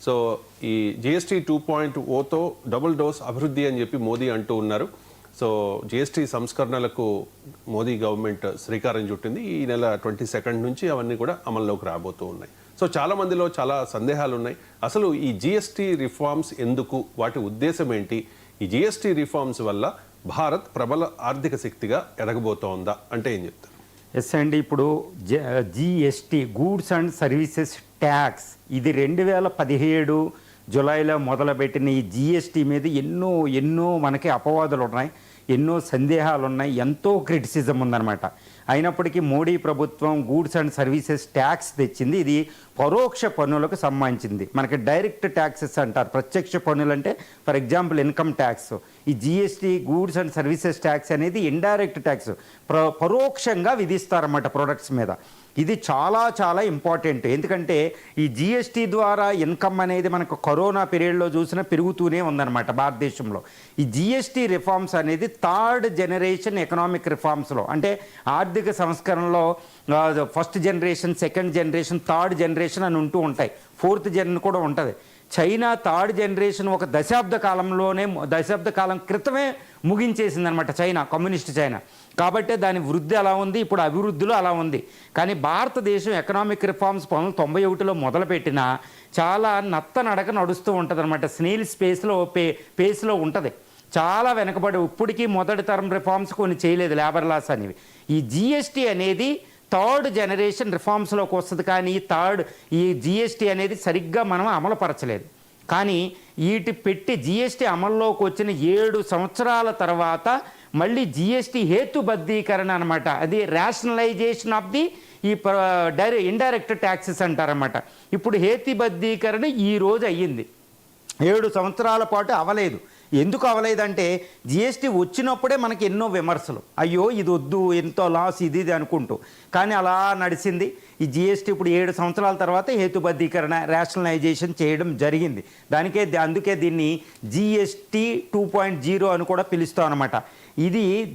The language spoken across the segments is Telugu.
సో ఈ జిఎస్టీ 2.0తో డబుల్ డోస్ అభివృద్ధి అని చెప్పి మోదీ అంటూ ఉన్నారు. సో జిఎస్టీ సంస్కరణలకు మోదీ గవర్నమెంట్ శ్రీకారం చుట్టింది. ఈ నెల 22 నుంచి అవన్నీ కూడా అమల్లోకి రాబోతూ ఉన్నాయి. సో చాలా మందిలో చాలా సందేహాలు ఉన్నాయి. అసలు ఈ జిఎస్టీ రిఫార్మ్స్ ఎందుకు, వాటి ఉద్దేశం ఏంటి, ఈ జిఎస్టీ రిఫార్మ్స్ వల్ల భారత్ ప్రబల ఆర్థిక శక్తిగా ఎదగబోతోందా అంటే ఏం చెప్తారు? ఎస్ అండి, ఇప్పుడు GST goods and services tax ఇది 2017 జూలైలో మొదలుపెట్టిన ఈ జిఎస్టీ మీద ఎన్నో మనకి అపవాదులు ఉన్నాయి, ఎన్నో సందేహాలు ఉన్నాయి, ఎంతో క్రిటిసిజం ఉందన్నమాట. అయినప్పటికీ మోడీ ప్రభుత్వం గూడ్స్ అండ్ సర్వీసెస్ ట్యాక్స్ తెచ్చింది. ఇది పరోక్ష పన్నులకు సంబంధించింది. మనకి డైరెక్ట్ ట్యాక్సెస్ అంటారు, ప్రత్యక్ష పన్నులు అంటే ఫర్ ఎగ్జాంపుల్ ఇన్కమ్ ట్యాక్స్. ఈ GST goods and services tax అనేది ఇండైరెక్ట్ ట్యాక్స్, పరోక్షంగా విధిస్తారన్నమాట ప్రొడక్ట్స్ మీద. ఇది చాలా చాలా ఇంపార్టెంట్. ఎందుకంటే ఈ జిఎస్టీ ద్వారా ఇన్కమ్ అనేది మనకు కరోనా పీరియడ్లో చూసినా పెరుగుతూనే ఉందన్నమాట భారతదేశంలో. ఈ జిఎస్టీ రిఫార్మ్స్ అనేది థర్డ్ జనరేషన్ ఎకనామిక్ రిఫార్మ్స్లో, అంటే ఆర్థిక సంస్కరణలో first generation, second generation, third generation అని ఉంటూ ఉంటాయి. ఫోర్త్ జనరేషన్ కూడా ఉంటుంది. చైనా థర్డ్ జనరేషన్ ఒక దశాబ్ద కాలం క్రితమే ముగించేసిందనమాట చైనా, కమ్యూనిస్ట్ చైనా. కాబట్టి దాని వృద్ధి అలా ఉంది, ఇప్పుడు అభివృద్ధిలో అలా ఉంది. కానీ భారతదేశం ఎకనామిక్ రిఫార్మ్స్ 1991లో మొదలుపెట్టినా చాలా నడక నడుస్తూ ఉంటుంది అనమాట. స్నేల్ పేస్లో ఉంటుంది, చాలా వెనకబడి ఇప్పటికీ మొదటి తరం రిఫార్మ్స్ కొన్ని చేయలేదు, లేబర్ లాస్ అనేవి. ఈ జిఎస్టీ అనేది థర్డ్ జనరేషన్ రిఫార్మ్స్లోకి వస్తుంది. కానీ ఈ జిఎస్టీ అనేది సరిగ్గా మనం అమలుపరచలేదు. కానీ వీటి పెట్టి జిఎస్టీ అమల్లోకి వచ్చిన 7 సంవత్సరాల తర్వాత మళ్ళీ జిఎస్టీ హేతుబద్ధీకరణ అనమాట, అది రేషనలైజేషన్ ఆఫ్ ది ఈ ఇండైరెక్ట్ ట్యాక్సెస్ అంటారన్నమాట. ఇప్పుడు హేతుబద్ధీకరణ ఈ రోజు అయ్యింది. 7 సంవత్సరాల పాటు అవలేదు. ఎందుకు అవలేదంటే జిఎస్టీ వచ్చినప్పుడే మనకి ఎన్నో విమర్శలు, అయ్యో ఇది వద్దు, ఎంతో లాస్, ఇది అనుకుంటూ. కానీ అలా నడిచింది. ఈ జిఎస్టీ ఇప్పుడు 7 సంవత్సరాల తర్వాత హేతుబద్ధీకరణ, రేషనలైజేషన్ చేయడం జరిగింది. అందుకే దీన్ని జిఎస్టీ 2.0 అని కూడా పిలుస్తాం అనమాట.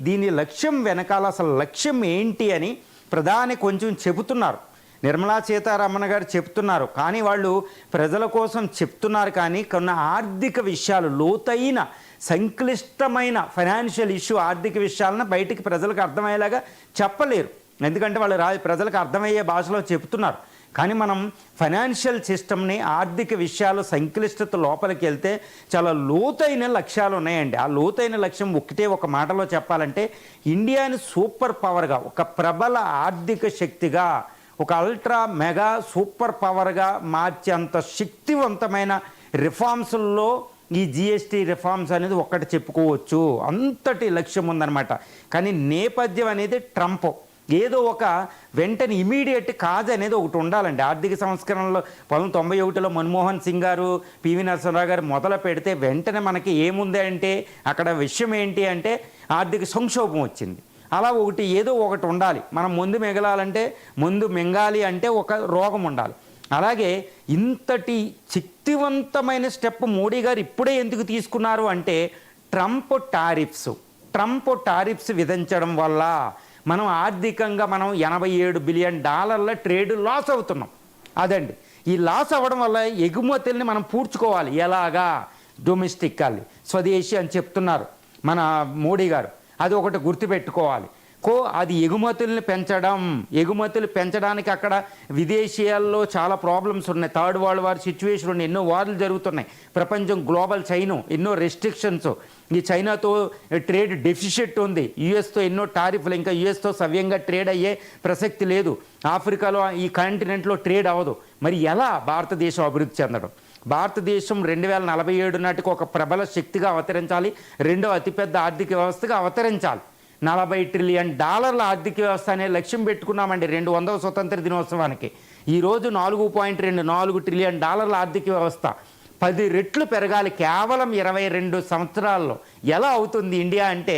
దీని లక్ష్యం వెనకాల అసలు లక్ష్యం ఏంటి అని ప్రధాని కొంచెం చెబుతున్నారు, నిర్మలా సీతారామన్ గారు చెప్తున్నారు. కానీ వాళ్ళు ప్రజల కోసం చెప్తున్నారు, కానీ కొన్ని ఆర్థిక విషయాలు, లోతైన సంక్లిష్టమైన ఫైనాన్షియల్ ఇష్యూ ఆర్థిక విషయాలను బయటికి ప్రజలకు అర్థమయ్యేలాగా చెప్పలేరు. ఎందుకంటే వాళ్ళు ప్రజలకు అర్థమయ్యే భాషలో చెప్తున్నారు. కానీ మనం ఫైనాన్షియల్ సిస్టమ్ని, ఆర్థిక విషయాలు సంక్లిష్టత లోపలికి వెళ్తే చాలా లోతైన లక్ష్యాలు ఉన్నాయండి. ఆ లోతైన లక్ష్యం ఒక మాటలో చెప్పాలంటే ఇండియాని సూపర్ పవర్గా, ఒక ప్రబల ఆర్థిక శక్తిగా, ఒక అల్ట్రా మెగా సూపర్ పవర్గా మార్చేంత శక్తివంతమైన రిఫార్మ్స్లో ఈ జిఎస్టీ రిఫార్మ్స్ అనేది ఒక్కటి చెప్పుకోవచ్చు. అంతటి లక్ష్యం ఉందన్నమాట. కానీ నేపథ్యం అనేది ట్రంప్ ఏదో ఒక వెంటనే ఇమీడియట్ కాజ్ అనేది ఒకటి ఉండాలండి. ఆర్థిక సంస్కరణలో 1991లో మన్మోహన్ సింగ్ గారు, పివి నరసింహరావు గారు మొదలు పెడితే వెంటనే మనకి ఏముంది అంటే అక్కడ విషయం ఏంటి అంటే ఆర్థిక సంక్షోభం వచ్చింది. అలా ఏదో ఒకటి ఉండాలి. మనం ముందు మింగాలి అంటే ఒక రోగం ఉండాలి. అలాగే ఇంతటి శక్తివంతమైన స్టెప్ మోడీ గారు ఇప్పుడే ఎందుకు తీసుకున్నారు అంటే ట్రంప్ టారిఫ్స్ విధించడం వల్ల మనం ఆర్థికంగా $87 బిలియన్ ట్రేడ్ లాస్ అవుతున్నాం. అదండి, ఈ లాస్ అవ్వడం వల్ల ఎగుమతుల్ని మనం పూడ్చుకోవాలి. ఎలాగా? డొమెస్టిక్ స్వదేశీ అని చెప్తున్నారు మన మోడీ గారు. అది ఒకటి గుర్తుపెట్టుకోవాలి. అది ఎగుమతులు పెంచడానికి అక్కడ విదేశీయాల్లో చాలా ప్రాబ్లమ్స్ ఉన్నాయి. థర్డ్ వరల్డ్ వార్ సిచ్యువేషన్ ఉన్నాయి, ఎన్నో వార్లు జరుగుతున్నాయి. ప్రపంచం గ్లోబల్ చైనా, ఎన్నో రెస్ట్రిక్షన్స్. ఈ చైనాతో ట్రేడ్ డెఫిషిట్ ఉంది. యుఎస్తో ఎన్నో టారిఫ్లు, ఇంకా యుఎస్తో సవ్యంగా ట్రేడ్ అయ్యే ప్రసక్తి లేదు. ఆఫ్రికాలో ఈ కాంటినెంట్లో ట్రేడ్ అవ్వదు. మరి ఎలా భారతదేశం అభివృద్ధి చెందడం? భారతదేశం 2047 నాటికి ఒక ప్రబల శక్తిగా అవతరించాలి, రెండో అతిపెద్ద ఆర్థిక వ్యవస్థగా అవతరించాలి. $40 ట్రిలియన్ ఆర్థిక వ్యవస్థ అనే లక్ష్యం పెట్టుకున్నామండి 200వ స్వతంత్ర దినోత్సవానికి. ఈరోజు $4.24 ట్రిలియన్ ఆర్థిక వ్యవస్థ 10 రెట్లు పెరగాలి కేవలం 22 సంవత్సరాల్లో. ఎలా అవుతుంది ఇండియా అంటే?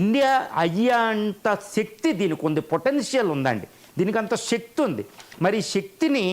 ఇండియా అయ్యేంత శక్తి దీనికి ఉంది, పొటెన్షియల్ ఉందండి, దీనికి అంత శక్తి ఉంది. మరి శక్తిని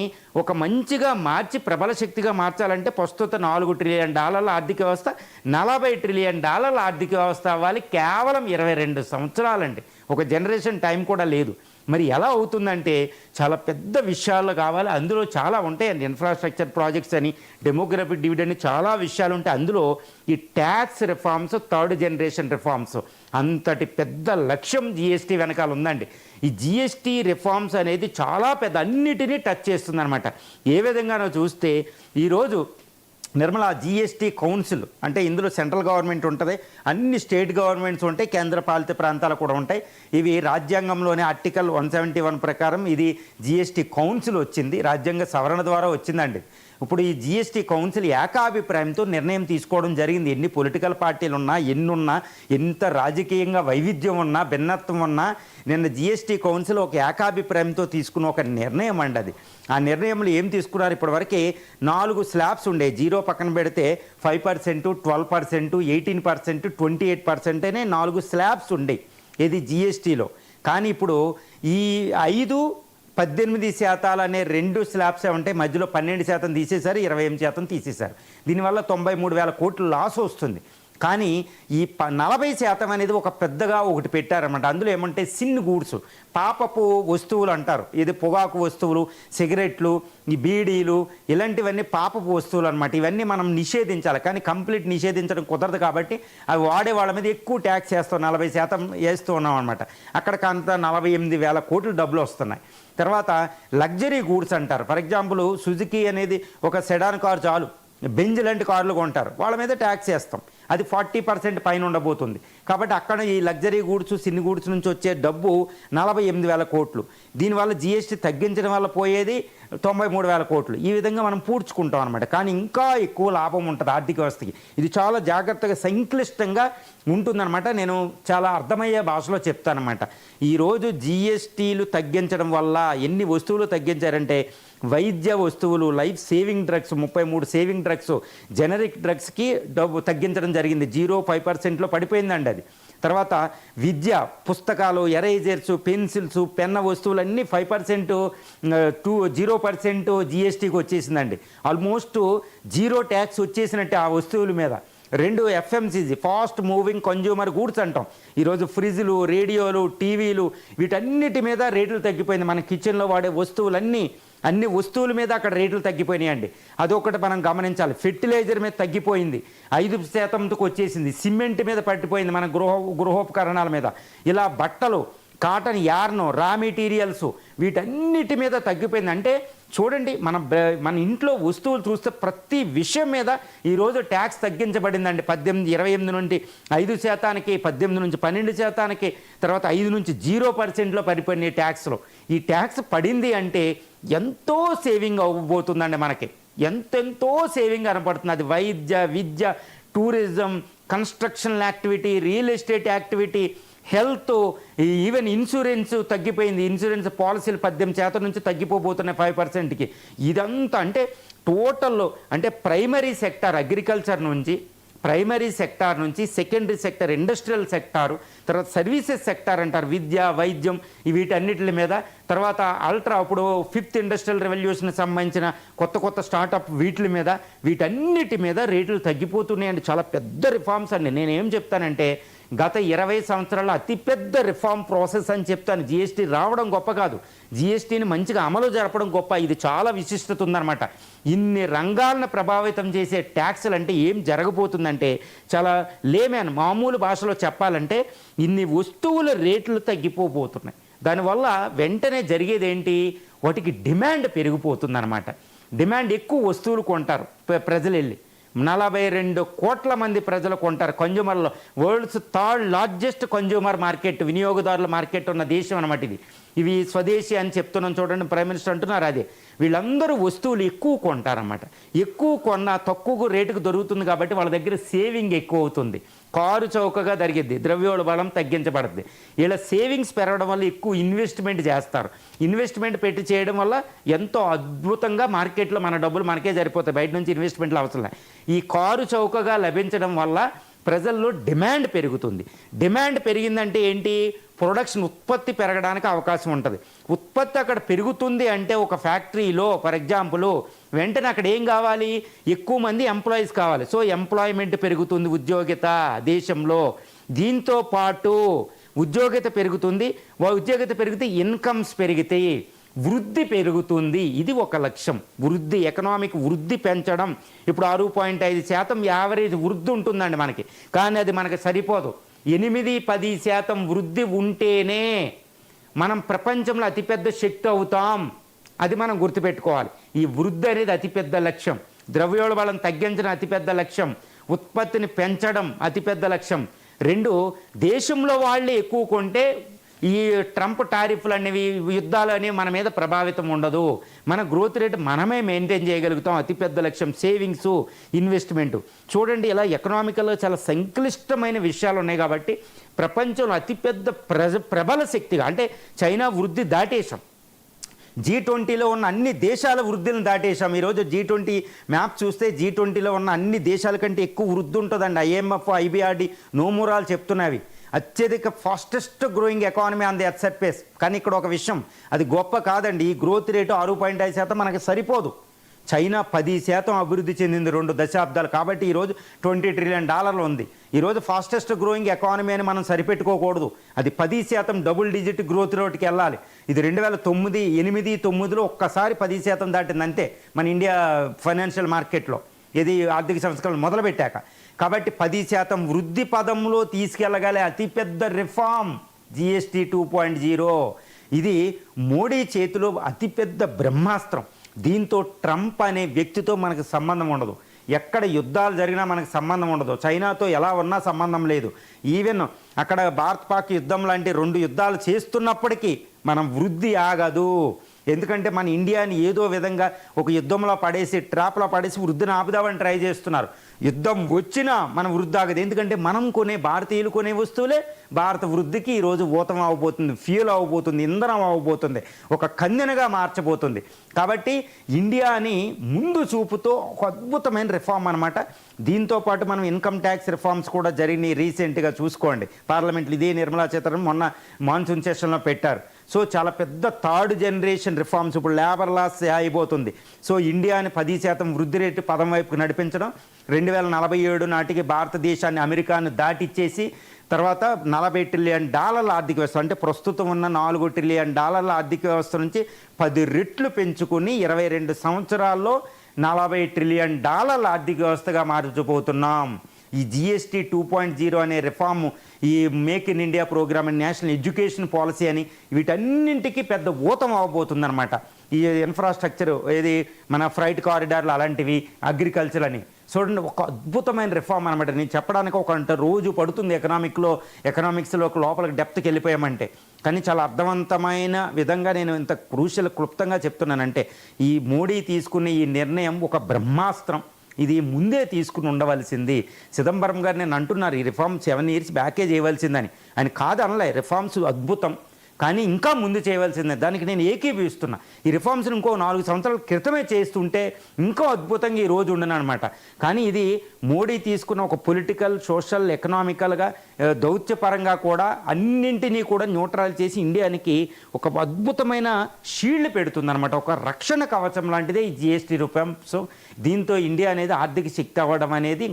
ఒక మంచిగా మార్చి ప్రబల శక్తిగా మార్చాలంటే ప్రస్తుత $4 ట్రిలియన్ ఆర్థిక వ్యవస్థ $40 ట్రిలియన్ ఆర్థిక వ్యవస్థ అవ్వాలి. కేవలం 22 సంవత్సరాలండి, ఒక జనరేషన్ టైం కూడా లేదు. మరి ఎలా అవుతుందంటే చాలా పెద్ద విషయాలు కావాలి, అందులో చాలా ఉంటాయండి. ఇన్ఫ్రాస్ట్రక్చర్ ప్రాజెక్ట్స్ అని, డెమోగ్రఫిక్ డివిడెండ్, చాలా విషయాలు ఉంటాయి. అందులో ఈ tax reforms, third generation reforms, అంతటి పెద్ద లక్ష్యం జిఎస్టీ వెనకాల ఉందండి. ఈ జిఎస్టీ రిఫార్మ్స్ అనేది చాలా పెద్ద, అన్నిటినీ టచ్ చేస్తుందన్నమాట. ఏ విధంగానో చూస్తే ఈరోజు నిర్మలా జిఎస్టీ కౌన్సిల్ అంటే ఇందులో సెంట్రల్ గవర్నమెంట్ ఉంటుంది, అన్ని స్టేట్ గవర్నమెంట్స్ ఉంటాయి, కేంద్రపాలిత ప్రాంతాలు కూడా ఉంటాయి. ఇవి రాజ్యాంగంలోనే ఆర్టికల్ 171 ప్రకారం ఇది జిఎస్టీ కౌన్సిల్ వచ్చింది, రాజ్యాంగ సవరణ ద్వారా వచ్చిందండి. ఇప్పుడు ఈ జిఎస్టీ కౌన్సిల్ ఏకాభిప్రాయంతో నిర్ణయం తీసుకోవడం జరిగింది. ఎన్ని పొలిటికల్ పార్టీలు ఉన్నా, ఎన్నున్నా, ఎంత రాజకీయంగా వైవిధ్యం ఉన్నా, భిన్నత్వం ఉన్నా, నిన్న జిఎస్టీ కౌన్సిల్ ఒక ఏకాభిప్రాయంతో తీసుకున్న ఒక నిర్ణయం అండి అది. ఆ నిర్ణయంలో ఏం తీసుకున్నారు, ఇప్పటివరకు 4 స్లాబ్స్ ఉండే, 0 పక్కన పెడితే 5%, 12%, 18%, 28% అనే 4 స్లాబ్స్ ఉండే ఇది జిఎస్టీలో. కానీ ఇప్పుడు ఈ 5-18% అనే 2 స్లాబ్సే ఉంటాయి, మధ్యలో 12% తీసేశారు, 28% తీసేశారు. దీనివల్ల 93,000 కోట్ల లాస్ వస్తుంది. కానీ ఈ 40% అనేది ఒక పెద్దగా ఒకటి పెట్టారన్నమాట. అందులో ఏమంటే సిన్ గూడ్స్, పాపపు వస్తువులు అంటారు. ఇది పొగాకు వస్తువులు, సిగరెట్లు, ఈ బీడీలు, ఇలాంటివన్నీ పాపపు వస్తువులు అనమాట. ఇవన్నీ మనం నిషేధించాలి, కానీ కంప్లీట్ నిషేధించడం కుదరదు కాబట్టి అవి వాడే వాళ్ళ మీద ఎక్కువ ట్యాక్స్ వేస్తాం, 40% వేస్తూ ఉన్నాం అనమాట. అక్కడికి అంత 48,000 కోట్లు డబ్బులు వస్తున్నాయి. తర్వాత లగ్జరీ గూడ్స్ అంటారు. ఫర్ ఎగ్జాంపుల్ సుజుకి అనేది ఒక సెడాన్ కారు చాలు, బెంజ్ లాంటి కార్లు కొంటారు, వాళ్ళ మీద ట్యాక్స్ వేస్తాం, అది 40% పైన ఉండబోతుంది. కాబట్టి అక్కడ ఈ లగ్జరీ గూడ్స్, సిన్ని గూడ్స్ నుంచి వచ్చే డబ్బు 48,000 కోట్లు. దీనివల్ల జిఎస్టీ తగ్గించడం వల్ల పోయేది 93,000 కోట్లు. ఈ విధంగా మనం పూడ్చుకుంటాం అనమాట. కానీ ఇంకా ఎక్కువ లాభం ఉంటుంది ఆర్థిక వ్యవస్థకి. ఇది చాలా జాగ్రత్తగా, సంక్లిష్టంగా ఉంటుందన్నమాట. నేను చాలా అర్థమయ్యే భాషలో చెప్తానమాట. ఈరోజు జిఎస్టీలు తగ్గించడం వల్ల ఎన్ని వస్తువులు తగ్గించారంటే, వైద్య వస్తువులు, life saving drugs, 33 saving drugs, generic డ్రగ్స్కి డబ్బు తగ్గించడం జరిగింది. 0.5%లో పడిపోయిందండి అది. తర్వాత విద్య, పుస్తకాలు, ఎరేజర్స్, పెన్సిల్స్, పెన్న వస్తువులన్నీ 5% 0% జిఎస్టీకి వచ్చేసిందండి. ఆల్మోస్ట్ 0 ట్యాక్స్ వచ్చేసినట్టే ఆ వస్తువుల మీద. 2 FMCG, fast moving consumer goods అంటాం. ఈరోజు ఫ్రిడ్జ్లు, రేడియోలు, టీవీలు, వీటన్నిటి మీద రేట్లు తగ్గిపోయింది. మన కిచెన్లో వాడే వస్తువులన్నీ, అన్ని వస్తువుల మీద అక్కడ రేట్లు తగ్గిపోయినాయండి. అదొకటి మనం గమనించాలి. ఫెర్టిలైజర్ మీద తగ్గిపోయింది, 5%కు వచ్చేసింది. సిమెంట్ మీద పట్టిపోయింది, మన గృహోపకరణాల మీద. ఇలా బట్టలు, కాటన్, యార్న్, రా మెటీరియల్స్, వీటన్నిటి మీద తగ్గిపోయింది. అంటే చూడండి, మన ఇంట్లో వస్తువులు చూస్తే ప్రతి విషయం మీద ఈరోజు ట్యాక్స్ తగ్గించబడిందండి. 28 నుండి 5%, 18 నుంచి 12%, తర్వాత 5 నుంచి 0%లో పడిపోయినాయి ట్యాక్స్లో. ఈ ట్యాక్స్ పడింది అంటే ఎంతో సేవింగ్ అవ్వబోతుందండి మనకి, ఎంతెంతో సేవింగ్ కనపడుతుంది. అది వైద్య, విద్య, tourism, construction activity, real estate activity, health, even insurance తగ్గిపోయింది. ఇన్సూరెన్స్ పాలసీలు 18% నుంచి తగ్గిపోబోతున్నాయి 5%కి. ఇదంతా అంటే టోటల్, అంటే ప్రైమరీ సెక్టార్ అగ్రికల్చర్ నుంచి, ప్రైమరీ సెక్టార్ నుంచి సెకండరీ సెక్టార్ ఇండస్ట్రియల్ సెక్టారు, తర్వాత సర్వీసెస్ సెక్టార్ అంటారు, విద్య, వైద్యం, వీటన్నిటి మీద, తర్వాత అల్ట్రా, ఇప్పుడు 5th ఇండస్ట్రియల్ రెవల్యూషన్ సంబంధించిన కొత్త స్టార్టప్, వీటి మీద, వీటన్నిటి మీద రేట్లు తగ్గిపోతున్నాయండి. చాలా పెద్ద రిఫార్మ్స్ అండి. నేనేం చెప్తానంటే, గత 20 సంవత్సరాల్లో అతిపెద్ద రిఫార్మ్ ప్రాసెస్ అని చెప్తాను. జిఎస్టీ రావడం గొప్ప కాదు, జిఎస్టీని మంచిగా అమలు జరపడం గొప్ప. ఇది చాలా విశిష్టత ఉందన్నమాట. ఇన్ని రంగాలను ప్రభావితం చేసే ట్యాక్సులు అంటే ఏం జరగబోతుందంటే, చాలా లేమేన్ మామూలు భాషలో చెప్పాలంటే, ఇన్ని వస్తువుల రేట్లు తగ్గిపోబోతున్నాయి. దానివల్ల వెంటనే జరిగేది ఏంటి, వాటికి డిమాండ్ పెరిగిపోతుందన్నమాట. డిమాండ్, ఎక్కువ వస్తువులు కొంటారు ప్రజలు వెళ్ళి. 42 కోట్ల మంది ప్రజలు కొంటారు. కన్జ్యూమర్లో world's 3rd largest consumer market, వినియోగదారుల మార్కెట్ ఉన్న దేశం అనమాట ఇది. ఇవి స్వదేశీ అని చెప్తున్నాం చూడండి, ప్రైమ్ మినిస్టర్ అంటున్నారు అదే. వీళ్ళందరూ వస్తువులు ఎక్కువ కొంటారన్నమాట. ఎక్కువ కొన్నా తక్కువ రేటుకు దొరుకుతుంది కాబట్టి వాళ్ళ దగ్గర సేవింగ్ ఎక్కువ అవుతుంది. కారు చౌకగా జరిగిద్ది, ద్రవ్యోల్బణం తగ్గించబడుతుంది. ఇలా సేవింగ్స్ పెరగడం వల్ల ఎక్కువ ఇన్వెస్ట్మెంట్ చేస్తారు. ఇన్వెస్ట్మెంట్ పెట్టి చేయడం వల్ల ఎంతో అద్భుతంగా మార్కెట్లో మన డబ్బులు మనకే సరిపోతాయి, బయట నుంచి ఇన్వెస్ట్మెంట్లు అవసరం లేదు. ఈ కారు చౌకగా లభించడం వల్ల ప్రజల్లో డిమాండ్ పెరుగుతుంది. డిమాండ్ పెరిగిందంటే ఏంటి, ప్రొడక్షన్, ఉత్పత్తి పెరగడానికి అవకాశం ఉంటుంది. ఉత్పత్తి అక్కడ పెరుగుతుంది అంటే ఒక ఫ్యాక్టరీలో ఫర్ ఎగ్జాంపుల్ వెంటనే అక్కడ ఏం కావాలి, ఎక్కువ మంది ఎంప్లాయీస్ కావాలి. సో ఎంప్లాయ్మెంట్ పెరుగుతుంది, ఉద్యోగిత దేశంలో. దీంతో పాటు ఉద్యోగిత పెరుగుతుంది, ఉద్యోగిత పెరిగితే ఇన్కమ్స్ పెరిగితాయి, వృద్ధి పెరుగుతుంది. ఇది ఒక లక్ష్యం. వృద్ధి, ఎకనామిక్ వృద్ధి పెంచడం. ఇప్పుడు 6.5% యావరేజ్ వృద్ధి ఉంటుందండి మనకి, కానీ అది మనకి సరిపోదు. 8-10% వృద్ధి ఉంటేనే మనం ప్రపంచంలో అతిపెద్ద శక్తి అవుతాం. అది మనం గుర్తుపెట్టుకోవాలి. ఈ వృద్ధి అనేది అతిపెద్ద లక్ష్యం. ద్రవ్యోల్బణం తగ్గించడం అతిపెద్ద లక్ష్యం. ఉత్పత్తిని పెంచడం అతిపెద్ద లక్ష్యం. 2, దేశంలో వాళ్ళే ఎక్కువ కొంటే ఈ ట్రంప్ టారిఫ్లు అనేవి, యుద్ధాలు అనేవి మన మీద ప్రభావితం ఉండదు. మన గ్రోత్ రేట్ మనమే మెయింటైన్ చేయగలుగుతాం. అతిపెద్ద లక్ష్యం. Savings, investment. చూడండి, ఇలా ఎకనామికల్గా చాలా సంక్లిష్టమైన విషయాలు ఉన్నాయి కాబట్టి ప్రపంచంలో అతిపెద్ద ప్రబల శక్తిగా, అంటే చైనా వృద్ధి దాటేశాం. G20లో ఉన్న అన్ని దేశాల వృద్ధిని దాటేశాం. ఈరోజు G20 మ్యాప్ చూస్తే G20లో ఉన్న అన్ని దేశాల కంటే ఎక్కువ వృద్ధి ఉంటుందండి. IMF, IBRD నోమురాలు చెప్తున్నవి. అత్యధిక fastest growing economy on the earth surface. కానీ ఇక్కడ ఒక విషయం, అది గొప్ప కాదండి. ఈ గ్రోత్ రేటు 6.5% మనకి సరిపోదు. చైనా 10% అభివృద్ధి చెందింది 2 దశాబ్దాలు. కాబట్టి ఈరోజు $20 ట్రిలియన్ ఉంది. ఈరోజు ఫాస్టెస్ట్ గ్రోయింగ్ ఎకానమీ అని మనం సరిపెట్టుకోకూడదు. అది 10% డబుల్ డిజిట్ గ్రోత్ రేట్కి వెళ్ళాలి. ఇది 2009, 8, 9లో ఒక్కసారి 10% దాటింది అంతే మన ఇండియా ఫైనాన్షియల్ మార్కెట్లో, ఇది ఆర్థిక సంస్కరణ మొదలుపెట్టాక. కాబట్టి 10% వృద్ధి పదంలో తీసుకెళ్ళగలే అతిపెద్ద రిఫార్మ్ GST 2.0. ఇది మోడీ చేతిలో అతిపెద్ద బ్రహ్మాస్త్రం. దీంతో ట్రంప్ అనే వ్యక్తితో మనకు సంబంధం ఉండదు. ఎక్కడ యుద్ధాలు జరిగినా మనకు సంబంధం ఉండదు. చైనాతో ఎలా ఉన్నా సంబంధం లేదు. ఈవెన్ అక్కడ భారత్ పాక్ యుద్ధం లాంటి 2 యుద్ధాలు చేస్తున్నప్పటికీ మనం వృద్ధి ఆగదు. ఎందుకంటే మన ఇండియాని ఏదో విధంగా ఒక యుద్ధంలో పడేసి, ట్రాప్లో పడేసి వృద్ధిని ఆపుదామని ట్రై చేస్తున్నారు. యుద్ధం వచ్చినా మన వృద్ధి ఆగదు. ఎందుకంటే మనం భారతీయులు కొనే వస్తువులే భారత వృద్ధికి ఈరోజు ఊతం అవ్వబోతుంది, ఫ్యూల్ అవ్వబోతుంది, ఇంధనం అవ్వబోతుంది, ఒక కందెనగా మార్చబోతుంది. కాబట్టి ఇండియాని ముందు చూపుతో ఒక అద్భుతమైన రిఫార్మ్ అనమాట. దీంతోపాటు మనం ఇన్కమ్ ట్యాక్స్ రిఫార్మ్స్ కూడా జరిగినాయి రీసెంట్గా. చూసుకోండి, పార్లమెంట్లో ఇదే నిర్మలా సీతారామన్ మొన్న మాన్సూన్ సెషన్లో పెట్టారు. సో చాలా పెద్ద 3rd జనరేషన్ రిఫార్మ్స్. ఇప్పుడు లేబర్ లాస్ అయిపోతుంది. సో ఇండియాని 10% వృద్ధి రేటు పదం వైపుకు నడిపించడం, 2047 నాటికి భారతదేశాన్ని అమెరికాను దాటిచ్చేసి తర్వాత $40 ట్రిలియన్ ఆర్థిక వ్యవస్థ, అంటే ప్రస్తుతం ఉన్న $4 ట్రిలియన్ ఆర్థిక వ్యవస్థ నుంచి 10 రెట్లు పెంచుకుని 22 సంవత్సరాల్లో $40 ట్రిలియన్ ఆర్థిక వ్యవస్థగా మార్చబోతున్నాం. ఈ GST 2.0 అనే రిఫార్మ్, ఈ మేక్ ఇన్ ఇండియా ప్రోగ్రామ్ అని, నేషనల్ ఎడ్యుకేషన్ పాలసీ అని, వీటన్నింటికి పెద్ద ఊతం అవ్వబోతుందన్నమాట. ఈ ఇన్ఫ్రాస్ట్రక్చర్, ఏది మన ఫ్రైట్ కారిడార్లు అలాంటివి, అగ్రికల్చర్ అని. చూడండి, ఒక అద్భుతమైన రిఫార్మ్ అనమాట. నేను చెప్పడానికి ఒక రోజు పడుతుంది ఎకనామిక్స్లో లోపలికి డెప్త్కి వెళ్ళిపోయామంటే. కానీ చాలా అర్థవంతమైన విధంగా నేను ఇంత క్లుప్తంగా చెప్తున్నానంటే, ఈ మోడీ తీసుకున్న ఈ నిర్ణయం ఒక బ్రహ్మాస్త్రం. ఇది ముందే తీసుకుని ఉండవలసింది. చిదంబరం గారు నేను అంటున్నారు, ఈ రిఫార్మ్ 7 years బ్యాకే చేయవలసిందని. ఆయన కాదు అనలే, రిఫార్మ్స్ అద్భుతం, కానీ ఇంకా ముందు చేయవలసిందే. దానికి నేను ఏకీభవిస్తున్నా. ఈ రిఫార్మ్స్ని ఇంకో 4 సంవత్సరాల క్రితమే చేస్తుంటే ఇంకా అద్భుతంగా ఈ రోజు ఉండను అనమాట. కానీ ఇది మోడీ తీసుకున్న ఒక పొలిటికల్, సోషల్, ఎకనామికల్గా, దౌత్యపరంగా కూడా అన్నింటినీ కూడా న్యూట్రల్ చేసి ఇండియానికి ఒక అద్భుతమైన షీల్డ్ పెడుతుందన్నమాట. ఒక రక్షణ కవచం లాంటిదే ఈ GST రిఫార్మ్స్. దీంతో ఇండియా అనేది ఆర్థిక శక్తి అవ్వడం అనేది